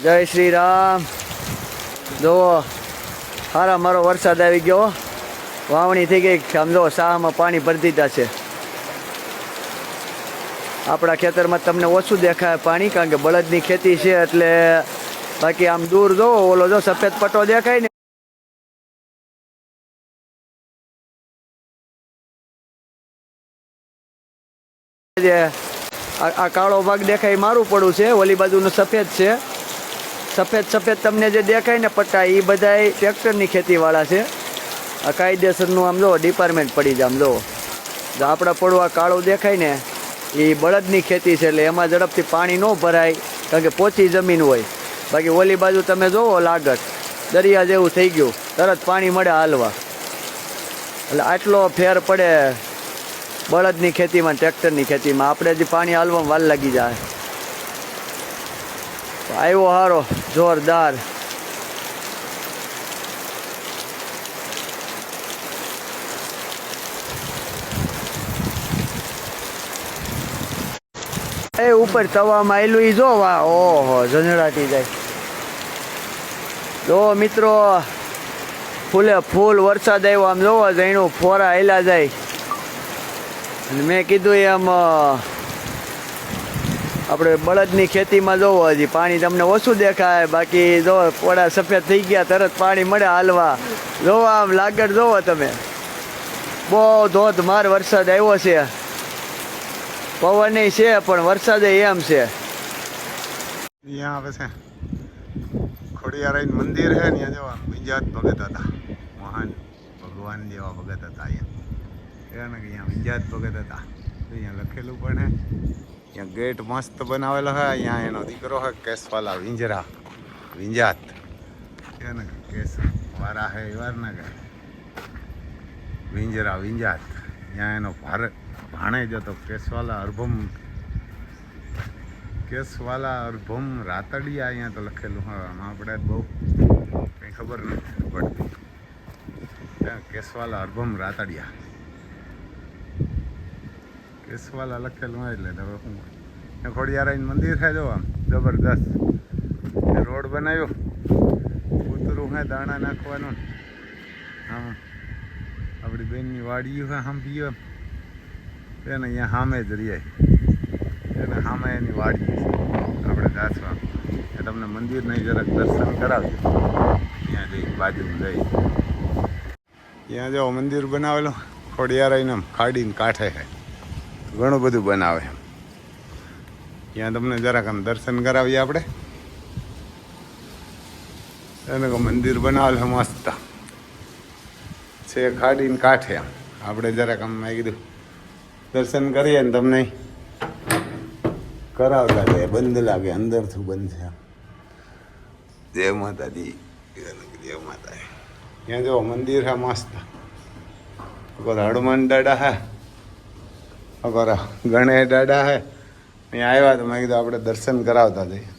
જય શ્રી રામ। જુઓ હારા મારો વરસાદ આવી ગયો, વાવણી થઈ ગઈ। આમ જો શાહમાં પાણી ભરી દીધા છે। આપણા ખેતરમાં તમને ઓછું દેખાય પાણી, કારણ કે બળદની ખેતી છે એટલે। બાકી આમ દૂર જોવો, ઓલો જો સફેદ પટ્ટો દેખાય ને, આ કાળો ભાગ દેખાય મારું પડું છે, ઓલી બાજુનું સફેદ છે। સફેદ સફેદ તમને જે દેખાય ને પટ્ટા, એ બધા ટ્રેક્ટરની ખેતીવાળા છે। આ કાયદેસરનું આમ જો ડિપાર્ટમેન્ટ પડી જાય। આમ જો આપણા પડું આ કાળું દેખાય ને, એ બળદની ખેતી છે, એટલે એમાં ઝડપથી પાણી ન ભરાય, કારણ કે પોચી જમીન હોય। બાકી ઓલી બાજુ તમે જોવો લાગત દરિયા જેવું થઈ ગયું, તરત પાણી મળે હાલવા। એટલે આટલો ફેર પડે બળદની ખેતીમાં ટ્રેક્ટરની ખેતીમાં। આપણે હજી પાણી હાલવામાં વાર લાગી જાય। આવ્યો હારો જોરદાર। એ ઉપર તવામાં આવેલું એ જો, વાહ, ઓહો ઝંઝડાતી જાય। જો મિત્રો ફૂલે ફૂલ વરસાદ આવ્યો, આમ જોવો જઈનું ફોરા હેલા જાય। અને મેં કીધું એમ આપણે બળદની ખેતીમાં જોવો હજી પાણી તમને ઓછું દેખાય, બાકી જો પોડા સફેદ થઈ ગયા, તરત પાણી મળે હાલવા। જોવો આમ લાગડ જોવો તમે, બહુ ધોધમાર વરસાદ આવ્યો છે। પવન છે પણ વરસાદ એમ છે। यहाँ पे से खोड़ियाराइन मंदिर है यहाँ जो विंजात भगत था, महान भगवान जेवा भगत था। यहाँ यहाँ विंजात भगत था, तो यहाँ लखेलू पण है। यहाँ गेट मस्त बनावेलो है। यहाँ एनो दीकरो है केसवाला विंजरा विंजात, केस वारा है वारना के विंजरा विंजात। यहाँ एनो भाणे जो तो केसवाला अरभम रातड़िया अँ तो लखेलू। हाँ આપણે બહુ કંઈ ખબર નથી પડતી। કેસવાલા અરભમ રાતડિયા, કેસવાલા લખેલું હોય એટલે હવે શું। ખોડિયારાઈનું મંદિર છે જો, આમ જબરદસ્ત રોડ બનાવ્યો। કૂતરું હે દાણા નાખવાનું। આમ આપણી બેનની વાડીયું હે સાંભળ્યો એને, અહીંયા સામે જ રહીએ એને, સામે એની વાડી છે। આપણે જાસવા એ તમને મંદિરના જરાક દર્શન કરાવીએ। ત્યાં જઈ બાજુમાં જઈ ત્યાં જો મંદિર બનાવેલું ખોડિયારાઈને ખાડીને કાંઠે છે, ઘણું બધું બનાવે। ત્યાં તમને જરાક આમ દર્શન કરાવીએ આપણે। એને મંદિર બનાવેલું મસ્ત છે, ખાડીને કાંઠે। આમ આપણે જરાક આમ મેં કીધું દર્શન કરીએ ને તમને કરાવતા જાય। બંધ લાગે, અંદરથી બંધ છે। જય માતાજી, જય માતા। ત્યાં જો મંદિર છે મસ્ત, અગર હનુમાન દાડા હે, અગર ગણેશ દાડા હે। અહીંયા આવ્યા તો મેં કીધું આપણે દર્શન કરાવતા જઈએ।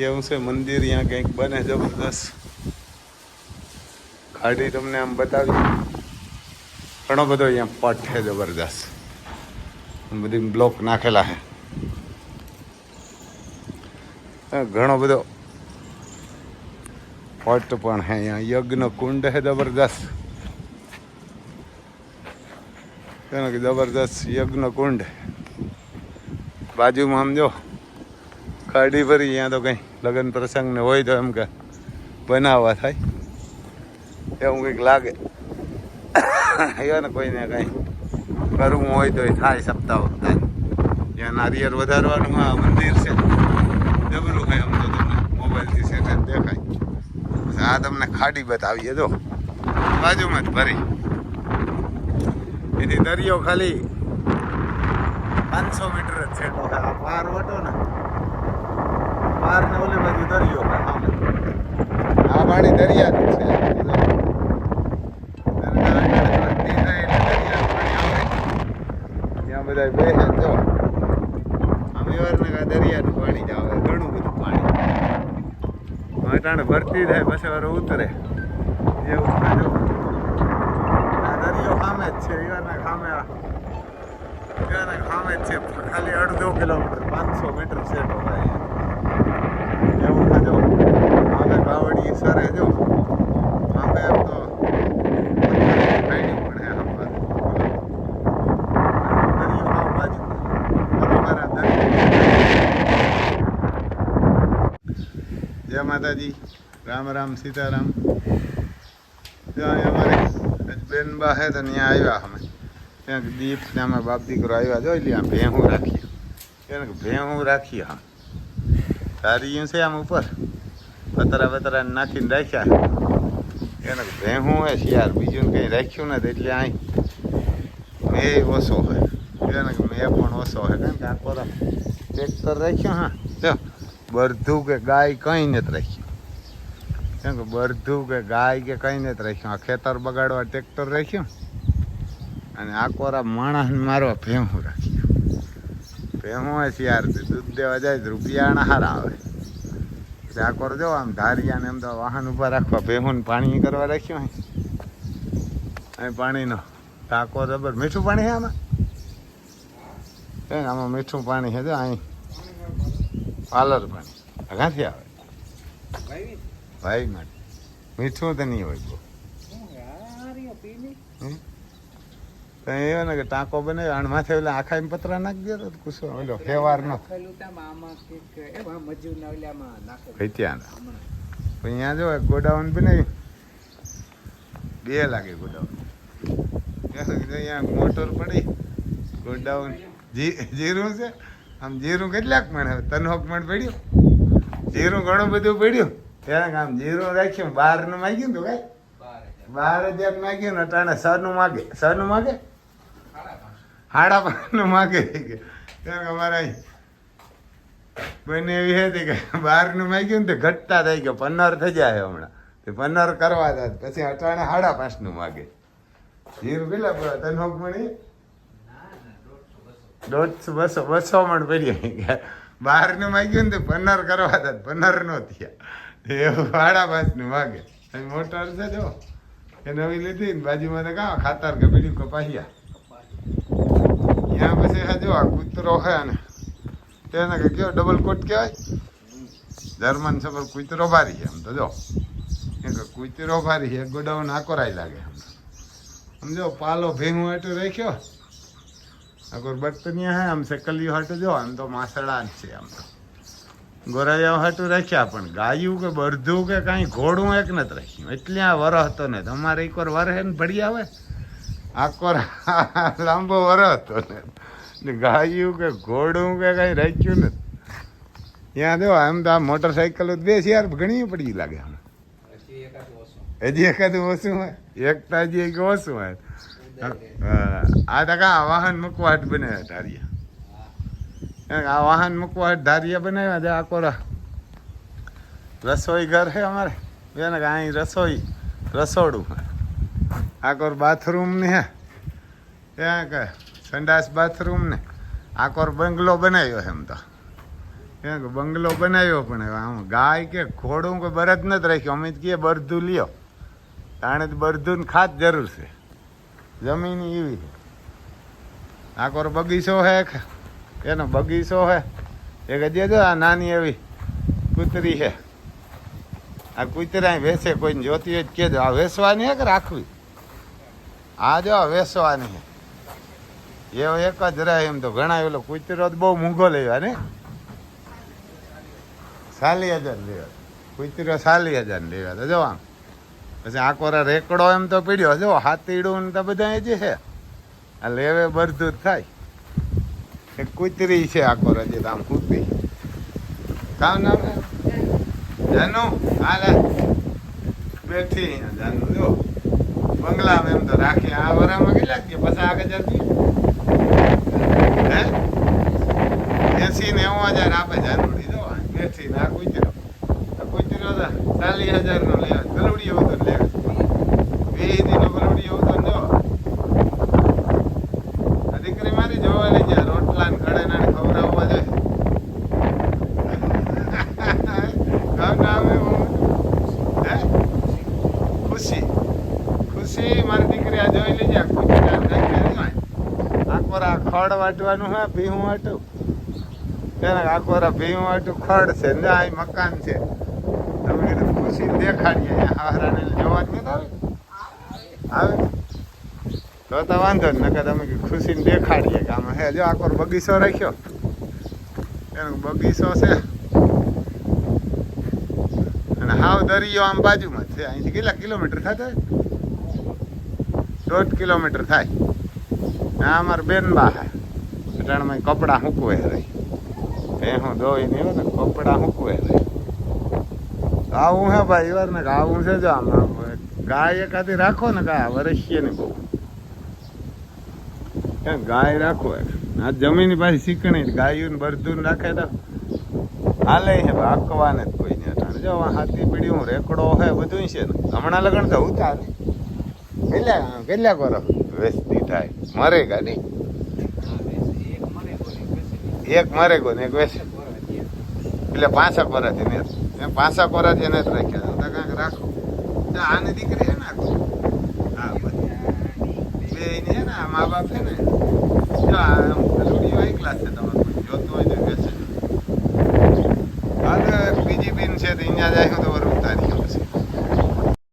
એવું છે મંદિર અહીંયા કંઈક બને જબરદસ્ત। ખાડી તમને આમ બતાવી, ઘણો બધો અહીંયા પટ છે જબરદસ્ત, બધી બ્લોક નાખેલા છે। ઘણો બધો પટ પણ છે અહીંયા। યજ્ઞ કુંડ છે જબરદસ્ત, જબરદસ્ત યજ્ઞ કુંડ। બાજુમાં આમ જો ખાડી ભરી, અહીંયા તો કંઈ લગ્ન પ્રસંગને હોય તો એમ કે બનાવવા થાય એવું કંઈક લાગે। ને કોઈને કંઈ કરવું હોય તો એ થાય, સપ્તાહ થાય। ત્યાં નારિયેળ વધારવાનું આ મંદિર છે, જબરું હોય। આમ તો તમને મોબાઈલથી છે દેખાય। આ તમને ખાડી બતાવીએ જો, બાજુમાં જ ભરી, એથી દરિયો ખાલી 500 મીટર જ છે। આ પાર વટો ને, પાર ને ઓલી બાજુ દરિયો, આ પાણી દરિયાનું છે। બધા બે જો આમ એવારના દરિયાનું પાણી જ આવે, ઘણું બધું પાણી અટાણે ભરતી થાય પછી વાર ઉતરે એવું જો। આ દરિયો સામે જ છે, એવાના સામે જ છે, ખાલી 1.5 કિલોમીટર 500 મીટર છે। જય માતાજી, રામ રામ સીતારામ. ત્યાં અમારે બેન બા હે તો ત્યાં આવ્યા અમે. ત્યાં દીપ ત્યાં અમારા બાપ દીકરો આવ્યા જોઈ લે આમ ભેહું રાખીએ. એને ભેહું રાખીએ આમ સારી છે આમ ઉપર પતરા બતરા નાખીને રાખ્યા. એને ભેહું હોય શિયાર બીજું કંઈ રાખ્યું નથી એટલે અહીં મેં ઓછો હોય. એને મેં પણ ઓછો હોય કારણ કે આખો ટ્રેક્ટર રાખ્યો. હા જો બરધું કે ગાય કંઈ નથી રાખ્યું. કેમ કે બરધું કે ગાય કે કંઈ નથી રાખ્યું. આ ખેતર બગાડવા ટ્રેક્ટર રાખ્યું અને આકોરા માણસને મારવા ભેહું રાખ્યું. ભેહું હોય શિયાર દૂધ દેવા જાય તો રૂપિયા હારા આવે. એટલે આકોર જો આમ ધારિયાને એમ તો વાહન ઊભા રાખવા ભેહું પાણી કરવા રાખ્યું. અહીં પાણીનો ટાંકો જબર મીઠું પાણી છે આમાં. આમાં મીઠું પાણી છે જો અહીં પાલર પાણી ક્યાંથી આવે ભાઈ માટે મીઠું તો નહીં હોય બહુ. તો એ ને કે ટાંકો બનાવ્યો અને માથે ઓલા આખા એમ પતરા નાખી દે તો કુશો ઓલો ફેવાર નો અહીંયા જો ગોડાઉન બનાવ્યું 2 લાગે ગોડાઉન. અહીંયા મોટર પડી ગોડાઉન જીરું છે. આમ જીરું કેટલાક મણ તનોક મણ પડ્યું. જીરું ઘણું બધું પડ્યું. ત્યાં આમ જીરું રાખ્યું 12 માગ્યું તો કઈ 12,000 માગ્યું ને અટાણે 6 નું માગે. 6 નું માગે 5.5 માગે. ત્યાં અમારે અહીં બને એવી હતી કે 12 નું માગ્યું ને તો ઘટતા થઈ ગયો 15 થઈ જાય હમણાં. તે 15 કરવા હતા પછી અટાણે 5.5 નું માગે. જીરું કેટલા પડ્યા તનોક મણી 150 200 મણ પડ્યા. 12 નું માગ્યું ને તો 15 કરવા હતા 15 નો થયા. એવું 5.5 નું માગે. મોટર છે જો એ નવી લીધી ને બાજુમાં તો કાં ખાતર કે બીજું કપાસિયા. ત્યાં પછી હા જો આ કૂતરો છે ને તેને કે કયો ડબલ કોટ કહેવાય જર્મન સફર કૂતરો ભારી છે. આમ તો જો એ કૂતરો ભારી છે. ગોડાઉન આકોરાઈ લાગે. સમજો પાલો ભેહું હાટું રાખ્યો. આકોર બર્તનિયા હે આમ સેકલિયું હાટું જો આમ તો માસડા જ છે. આમ તો ગોરાયા હાટું રાખ્યા પણ ગાયું કે બરધું કે કાંઈ ઘોડું એક નથી રાખ્યું. એટલે આ વરહ હતો ને તમારે એકવાર વરહે ને ભળી આવે આકોર લાંબો વરહ હતો ને ગાયું કે ઘોડું કે કાંઈ રાખ્યું નથી. ત્યાં જો આમ તો આ મોટરસાઇકલ 2 યાર ઘણી પડી લાગે. હજી એકાદું ઓછું હોય એક તો હજી એક ઓછું હોય. આ તો કાં વાહન મૂકવાટ બનાવ્યા ધારિયા. આ વાહન મૂકવાટ ધારિયા બનાવ્યા છે. આકોરા રસોઈ ઘર છે અમારે એને કે અહીં રસોડું આકોર બાથરૂમ ને હે ત્યાં કે સંડાસ બાથરૂમ ને આકોર બંગલો બનાવ્યો છે. એમ તો ત્યાં કે બંગલો બનાવ્યો પણ આમ ગાય કે ઘોડું કે બરદ નથી રાખ્યું. અમે કહીએ બરધું લ્યો તાણે તો બરધું ખાસ જરૂર છે. જમીન એવી છે. આકોર બગીચો હે એનો બગીચો હે. એક હજી જો આ નાની એવી કૂતરી છે. આ કૂતરા વેચે કોઈને જોતી હોય કહેજો. આ વેચવાની હે કે રાખવી? આ જો વેચવાની છે. એવો એક જ રહે. એમ તો ઘણા ઓલો કૂતરો તો બહુ મૂંઘો લેવા ને 40,000 લેવા. કૂતરો 40,000 લેવા તો જો આમ. પછી આકોરા રેકડો એમ તો પીડ્યો જો હાથીડું ને તો બધા જ છે. આ લેવે બરધું જ થાય. એક કૂતરી છે આકોરા જે આમ કૂતરી કામ નામ જાનુ હાલે બેઠી જાનુ જો બંગલામાં એમ તો રાખી. આ વરામાં કેટલા કે 50,000 હે 80-90,000 આપે જાનુડી જો બેઠી ને. આ કૂતરો તો 40,000 નો લેવા. ગલુડીઓ હતો લેવા 2 નો ગલુડીઓ હતો જો. આ દીકરી મારી જોવા લઈ જાય રોટલા ને ખડે ના ખવડાવવા જાય. ખુશી મારી દીકરી આ જોઈ લેજે. આકોરા ખડ વાટવાનું હે ભીહું વાટું. તેને આકોરા ભીહું વાટું ખડ છે ને અહીં મકાન છે. તમે કીધું ખુશી દેખાડીએ હારાને જોવા જ નથી આવે તો વાંધો ને નકર તમે ખુશીને દેખાડીએ કે આમાં હે જો આકોર બગીચો રાખ્યો. એનો બગીચો છે દરિયો આમ બાજુમાં જ છે. અહીંથી કેટલા કિલોમીટર થતા હોય? 1.5 કિલોમીટર થાય. આ અમારા બેનબા હે અટાણમાં કપડાં મૂકવે રહી હું ધોઈ ને ને કપડાં મૂકવે રહી. આવું હે ભાઈ વાર ને આવું છે. જો આમ ગાય એકાદી રાખો ને કા વરસીએ ને બહુ ગાય રાખો. આ જમીન પાછી શીખણી ગાયું બરદું રાખે તો હાલે હે હાકવાને જ કોઈ ને અટાણે. જો હાથી પીડી હું રેકડો હે બધું છે ને હમણાં લગન તો ઉતાર કેટલા કરો વેચતી થાય મરે કા નહીં? એક મરે ગો ને એક વેચે એટલે 5 કોરાથી ને 5 કોરાથી એને જ રાખ્યા હતા. કાંઈક રાખો આની દીકરી હે ને હા બધી બે હે ને મા બાપ છે ને. જો આ લૂડીઓ હાઈ ક્લાસ છે. તમારે જોતું હોય તો વેચે. બીજી બીન છે તો અહીંયા જાય તો